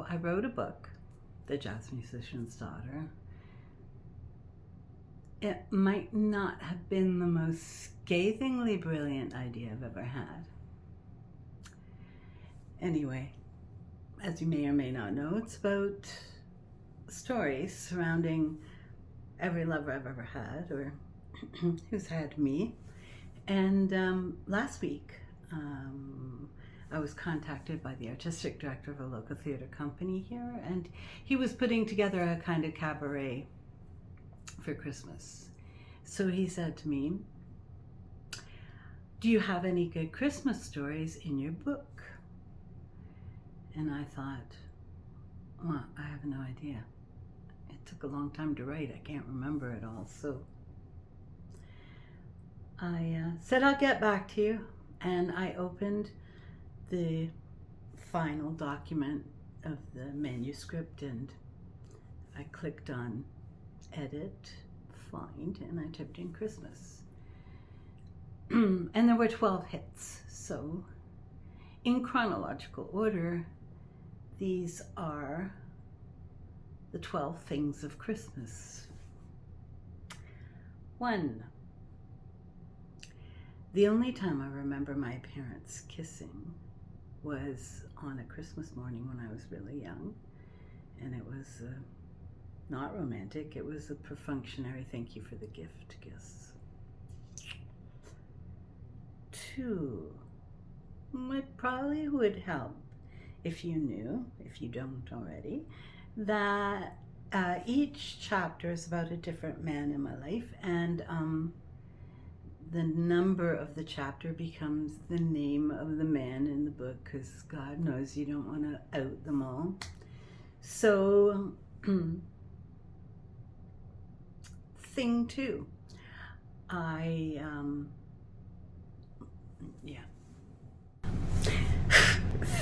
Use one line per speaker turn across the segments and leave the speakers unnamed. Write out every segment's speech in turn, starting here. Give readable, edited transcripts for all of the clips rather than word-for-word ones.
So I wrote a book, The Jazz Musician's Daughter. It might not have been the most scathingly brilliant idea I've ever had. Anyway, as you may or may not know, it's about stories surrounding every lover I've ever had, or who's had me. And last week, I was contacted by the artistic director of a local theater company here, and he was putting together a kind of cabaret for Christmas. So he said to me, "Do you have any good Christmas stories in your book?" And I thought, well, I have no idea. It took a long time to write. I can't remember it all. So I said, I'll get back to you. And I opened the final document of the manuscript and I clicked on edit, find, and I typed in Christmas. And there were 12 hits. So in chronological order, these are the 12 things of Christmas. 1. The only time I remember my parents kissing was on a Christmas morning when I was really young. And it was not romantic, it was a perfunctory thank you for the gift kiss. 2. It probably would help if you knew, if you don't already, that each chapter is about a different man in my life, and the number of the chapter becomes the name of the man in the book, because God knows you don't want to out them all. So, thing 2,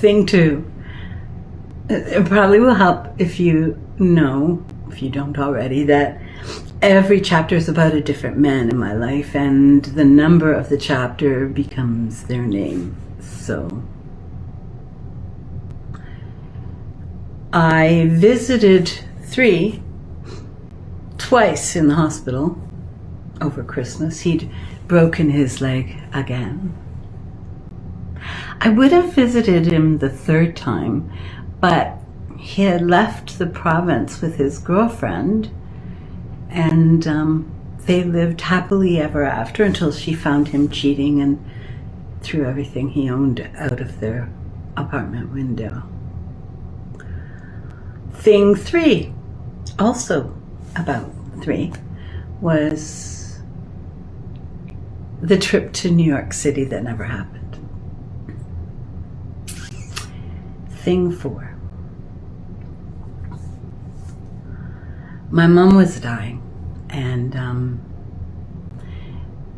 Thing 2. It probably will help if you know, if you don't already, that every chapter is about a different man in my life, and the number of the chapter becomes their name. So I visited 3 twice in the hospital over Christmas. He'd broken his leg again. I would have visited him the 3rd time, but he had left the province with his girlfriend, and they lived happily ever after until she found him cheating and threw everything he owned out of their apartment window. Thing 3, also about 3, was the trip to New York City that never happened. Thing 4. My mom was dying, and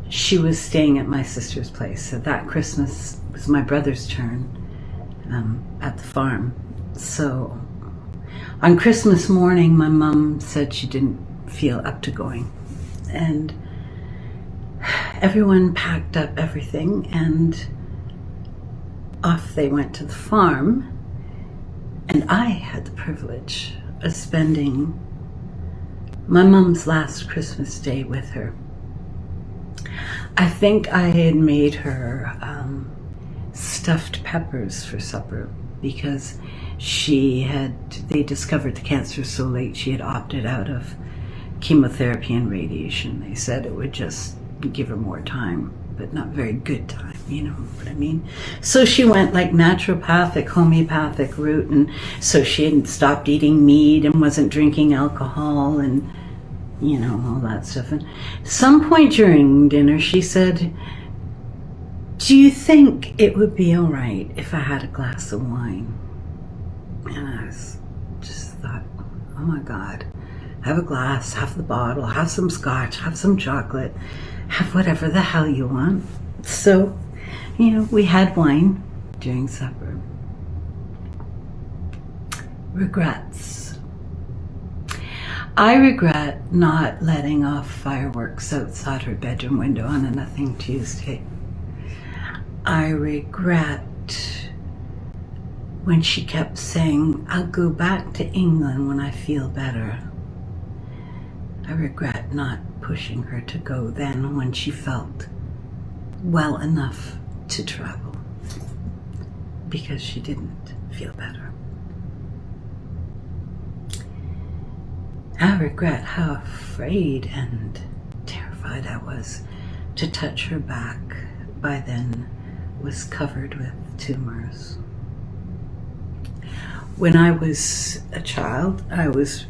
she was staying at my sister's place. So that Christmas was my brother's turn at the farm. So on Christmas morning, my mom said she didn't feel up to going. And everyone packed up everything, and off they went to the farm. And I had the privilege of spending my mom's last Christmas day with her. I think I had made her stuffed peppers for supper because they discovered the cancer so late she had opted out of chemotherapy and radiation. They said it would just give her more time, but not very good time, you know what I mean? So she went like naturopathic, homeopathic route, and so she hadn't stopped eating meat and wasn't drinking alcohol and, you know, all that stuff. And some point during dinner she said, "Do you think it would be all right if I had a glass of wine?" And I just thought, oh my God, have a glass, have the bottle, have some scotch, have some chocolate, have whatever the hell you want. So, you know, we had wine during supper. Regrets. I regret not letting off fireworks outside her bedroom window on a Nothing Tuesday. I regret when she kept saying, "I'll go back to England when I feel better." I regret not pushing her to go then when she felt well enough to travel, because she didn't feel better. I regret how afraid and terrified I was to touch her back. By then was covered with tumors. When I was a child, I was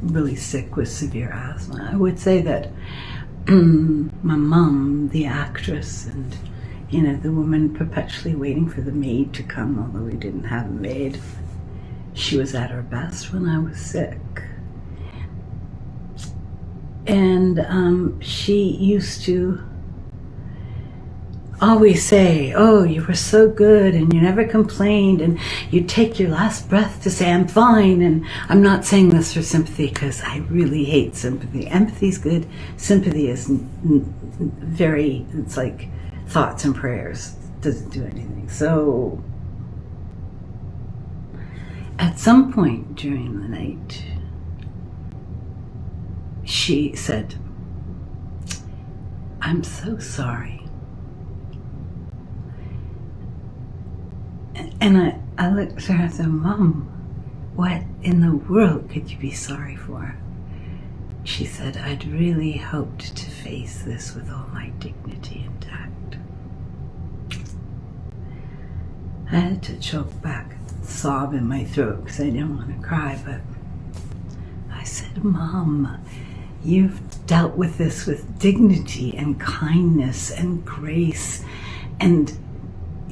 really sick with severe asthma. I would say that my mom, the actress, and the woman perpetually waiting for the maid to come, although we didn't have a maid, she was at her best when I was sick. And she used to always say, "Oh, you were so good and you never complained," and you'd take your last breath to say, "I'm fine." And I'm not saying this for sympathy, because I really hate sympathy. Empathy's good. Sympathy is it's like thoughts and prayers. Doesn't do anything. So at some point during the night, she said, "I'm so sorry." And I looked at her and said, "Mom, what in the world could you be sorry for?" She said, "I'd really hoped to face this with all my dignity intact." I had to choke back, sob in my throat, because I didn't want to cry, but I said, "Mom, you've dealt with this with dignity and kindness and grace, and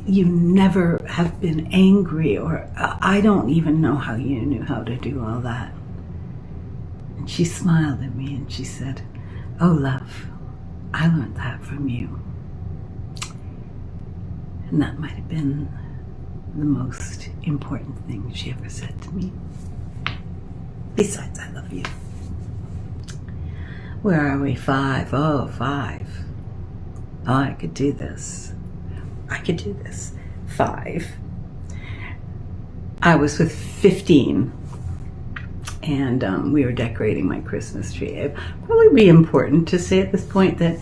you never have been angry, or I don't even know how you knew how to do all that." And she smiled at me and she said, "Oh, love, I learned that from you." And that might have been the most important thing she ever said to me. Besides, I love you. Where are we? 5. Oh, 5. Oh, I could do this. 5. I was with 15, and we were decorating my Christmas tree. It'd probably be important to say at this point that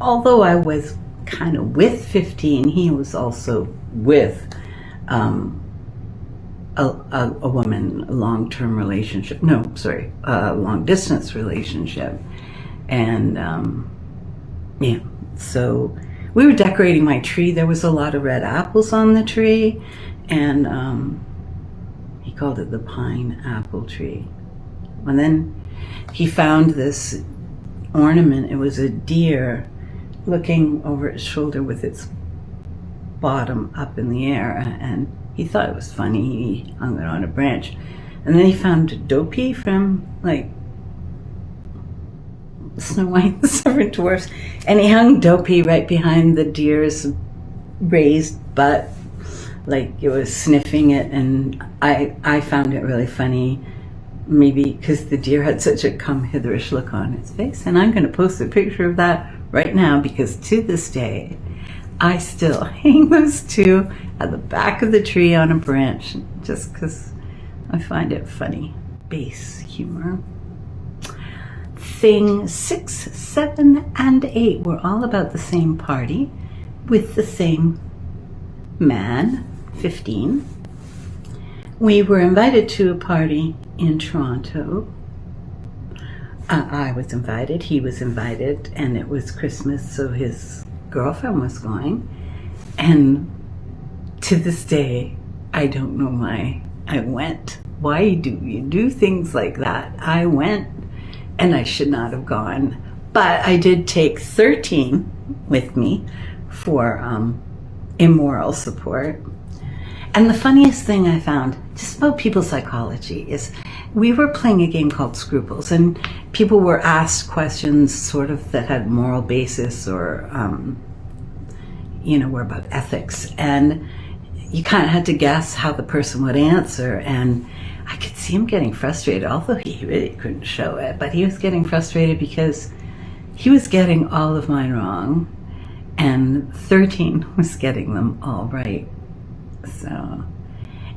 although I was kind of with 15, he was also with a woman, a long-term relationship. No, sorry, a long-distance relationship. And yeah, so we were decorating my tree. There was a lot of red apples on the tree, and he called it the pine apple tree. And then he found this ornament. It was a deer looking over its shoulder with its bottom up in the air, and he thought it was funny. He hung it on a branch. And then he found Dopey from Snow White and the Seven Dwarfs, and he hung Dopey right behind the deer's raised butt, like it was sniffing it. And I found it really funny, maybe because the deer had such a come-hitherish look on its face. And I'm going to post a picture of that right now, because to this day I still hang those two at the back of the tree on a branch, just because I find it funny. Base humor. Thing 6, 7, and 8 were all about the same party with the same man, 15. We were invited to a party in Toronto. I was invited, he was invited, and it was Christmas, so his girlfriend was going. And to this day, I don't know why I went. Why do you do things like that? I went, and I should not have gone. But I did take 13 with me for immoral support. And the funniest thing I found just about people's psychology is we were playing a game called Scruples, and people were asked questions sort of that had moral basis, or were about ethics, and you kind of had to guess how the person would answer. And I could see him getting frustrated, although he really couldn't show it, but he was getting frustrated because he was getting all of mine wrong and 13 was getting them all right. So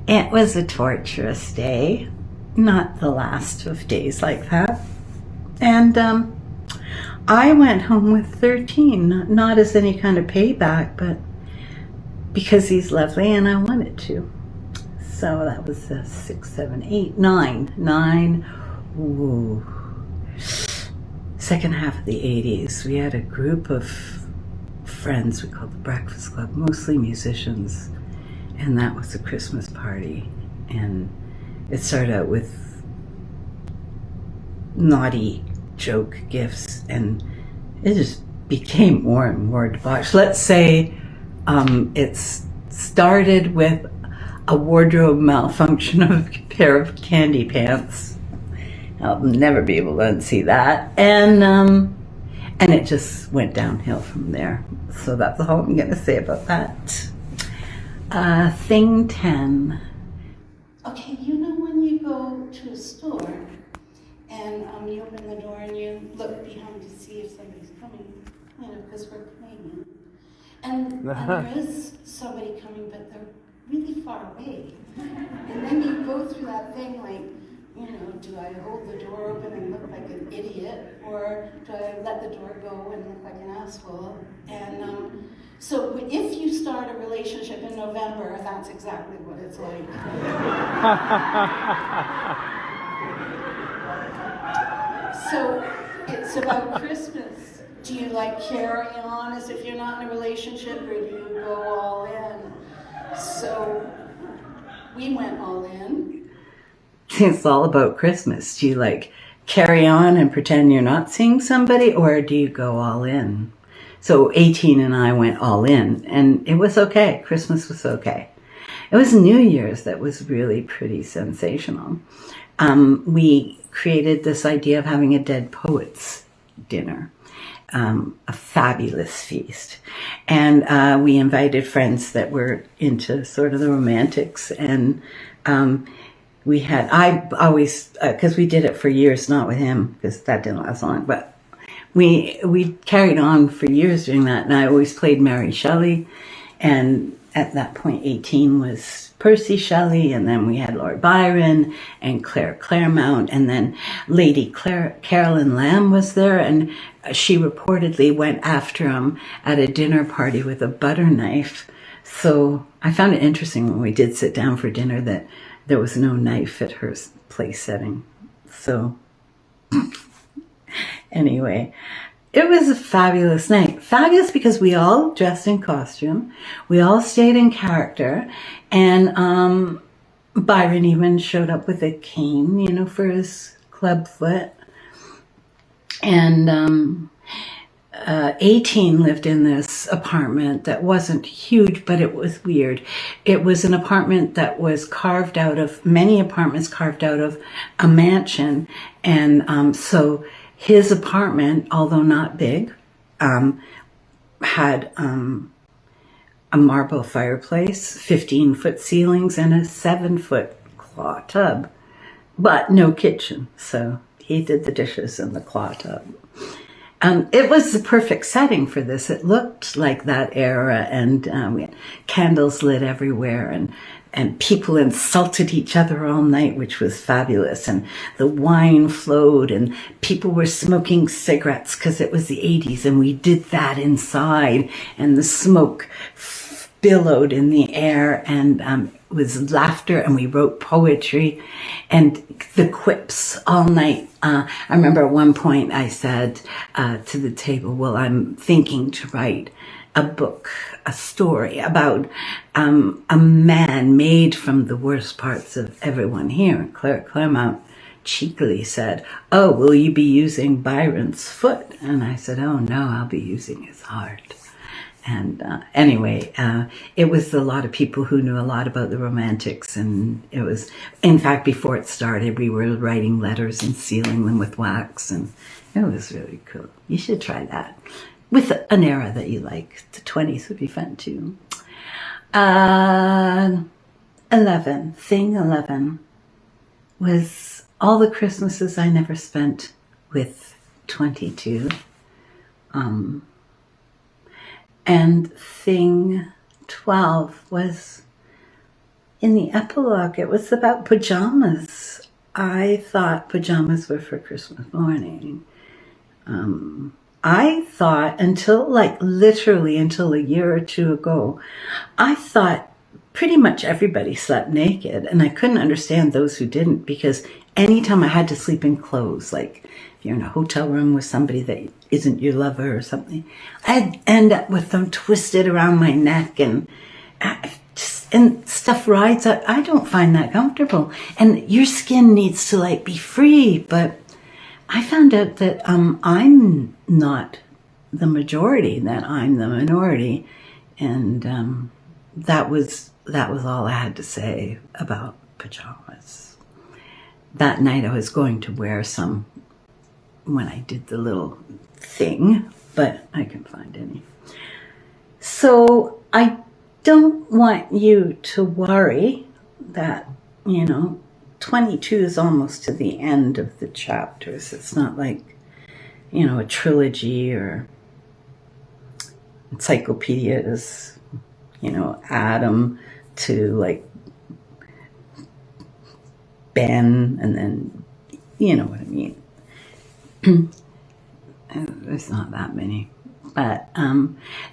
It was a torturous day, not the last of days like that. And I went home with 13, not as any kind of payback, but because he's lovely and I wanted to. So that was 6, 7, 8, 9. 9. Ooh. Second half of the 80s, we had a group of friends we called the Breakfast Club, mostly musicians, and that was a Christmas party. And it started out with naughty joke gifts, and it just became more and more debauched. Let's say it started with a wardrobe malfunction of a pair of candy pants. I'll never be able to unsee that. And it just went downhill from there. So that's all I'm going to say about that. Thing 10.
Okay, you know when you go to a store and you open the door and you look behind to see if somebody's coming, you know, because we're cleaning. And there is somebody coming, but they're really far away. And then you go through that thing like, you know, do I hold the door open and look like an idiot, or do I let the door go and look like an asshole? And so if you start a relationship in November, that's exactly what it's like. So it's about Christmas. Do you like carry on as if you're not in a relationship, or do you go all in? So we went all in.
It's all about Christmas. Do you like carry on and pretend you're not seeing somebody, or do you go all in? So 18 and I went all in, and it was okay. Christmas was okay. It was New Year's that was really pretty sensational. We created this idea of having a Dead Poets dinner, a fabulous feast. And we invited friends that were into sort of the romantics, and I always, because we did it for years, not with him, because that didn't last long, but we carried on for years doing that, and I always played Mary Shelley, and at that point 18 was Percy Shelley, and then we had Lord Byron and Claire Claremont, and then Lady Carolyn Lamb was there, and she reportedly went after him at a dinner party with a butter knife. So I found it interesting when we did sit down for dinner that there was no knife at her place setting. So anyway, it was a fabulous night. Fabulous because we all dressed in costume. We all stayed in character. And Byron even showed up with a cane, you know, for his club foot. And 18 lived in this apartment that wasn't huge, but it was weird. It was an apartment that was carved out of, many apartments carved out of a mansion. And so his apartment, although not big, had a marble fireplace, 15-foot ceilings, and a 7-foot claw tub, but no kitchen. So he did the dishes in the claw tub. It was the perfect setting for this. It looked like that era, and we had candles lit everywhere, and people insulted each other all night, which was fabulous. And the wine flowed, and people were smoking cigarettes because it was the 80s, and we did that inside, and the smoke billowed in the air, and it was laughter, and we wrote poetry, and the quips all night. I remember at one point I said to the table, well, I'm thinking to write a book, a story about a man made from the worst parts of everyone here. And Claire Claremont cheekily said, oh, will you be using Byron's foot? And I said, oh no, I'll be using his heart. And anyway, it was a lot of people who knew a lot about the romantics, and it was, in fact, before it started, we were writing letters and sealing them with wax, and it was really cool. You should try that with an era that you like. The 20s would be fun too. 11, thing 11 was all the Christmases I never spent with 22. And thing 12 was in the epilogue, it was about pajamas. I thought pajamas were for Christmas morning. I thought literally until a year or two ago, I thought pretty much everybody slept naked, and I couldn't understand those who didn't, because anytime I had to sleep in clothes, like if you're in a hotel room with somebody that isn't your lover or something, I'd end up with them twisted around my neck and stuff rides. I don't find that comfortable, and your skin needs to be free. But I found out that I'm not the majority, that I'm the minority, and that was all I had to say about pajamas. That night I was going to wear some when I did the little thing, but I couldn't find any. So I don't want you to worry that, 22 is almost to the end of the chapters. It's not like, a trilogy or encyclopedias, Adam to Ben, and then, you know what I mean. There's not that many. But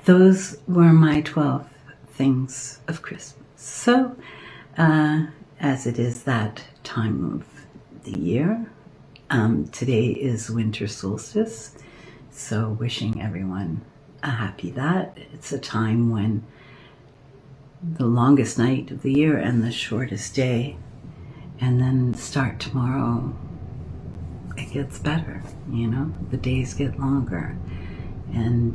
those were my 12 things of Christmas. So, as it is that time of the year, today is winter solstice, so wishing everyone a happy that. It's a time when the longest night of the year and the shortest day, and then start tomorrow, it gets better, the days get longer. And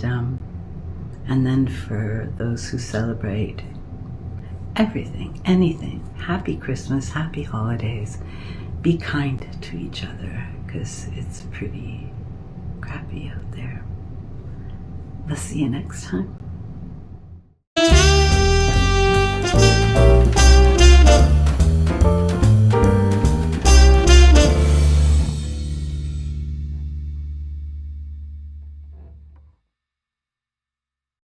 then for those who celebrate everything, anything, happy Christmas, happy holidays. Be kind to each other, because it's pretty crappy out there. Let's see you next time.